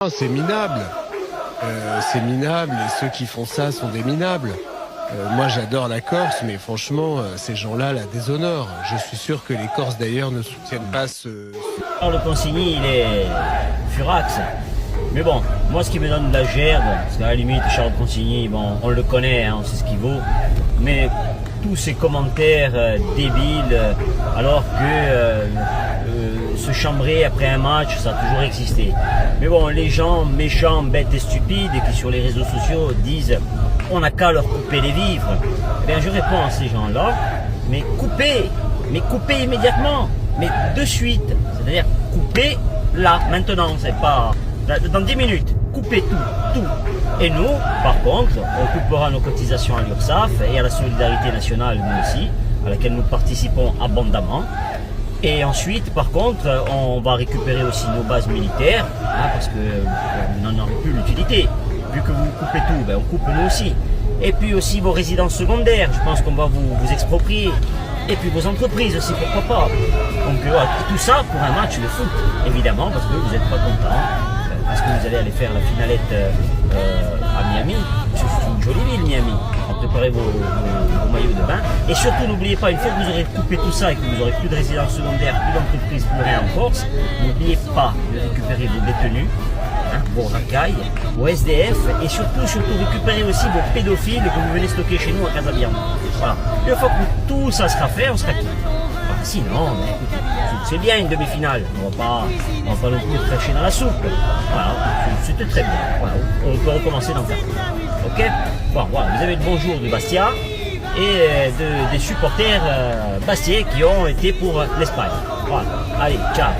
Ah, c'est minable. C'est minable et ceux qui font ça sont des minables. Moi j'adore la Corse, mais franchement, ces gens-là la déshonorent. Je suis sûr que les Corses d'ailleurs ne soutiennent pas ce... Alors, le consigné, il est furax. Mais bon, moi ce qui me donne de la gerbe, parce qu'à la limite, Charles Consigny, bon, on le connaît, hein, on sait ce qu'il vaut, mais tous ces commentaires débiles, alors que se chambrer après un match, ça a toujours existé. Mais bon, les gens méchants, bêtes et stupides qui sur les réseaux sociaux disent on n'a qu'à leur couper les vivres. Eh bien, je réponds à ces gens-là, mais coupez immédiatement, mais de suite, c'est-à-dire coupez là, maintenant, c'est pas dans 10 minutes, coupez tout. Et nous, par contre, on coupera nos cotisations à l'URSSAF et à la solidarité nationale, nous aussi, à laquelle nous participons abondamment. Et ensuite, par contre, on va récupérer aussi nos bases militaires, hein, parce que n'en aurait plus l'utilité. Vu que vous coupez tout, ben, on coupe nous aussi. Et puis aussi vos résidences secondaires, je pense qu'on va vous exproprier. Et puis vos entreprises aussi, pourquoi pas. Donc voilà, tout ça pour un match de foot, évidemment, parce que vous n'êtes pas content, parce que vous allez aller faire la finalette à Miami. C'est une jolie ville, Miami. Préparez vos maillots de bain. Et surtout, n'oubliez pas, une fois que vous aurez coupé tout ça et que vous n'aurez plus de résidence secondaire, plus d'entreprise, plus rien en Corse, n'oubliez pas de récupérer vos détenus, hein, vos racailles, vos SDF et surtout récupérer aussi vos pédophiles que vous venez stocker chez nous à Casabian. Voilà. Une fois que tout ça sera fait, on sera quitte. Enfin, sinon, écoutez, c'est bien une demi-finale. On va pas non plus cracher dans la soupe. Voilà, c'était très bien. Voilà, on peut recommencer dans le ok. Bon, voilà, vous avez le bonjour du Bastia et des supporters bastiais qui ont été pour l'Espagne. Voilà, allez, ciao.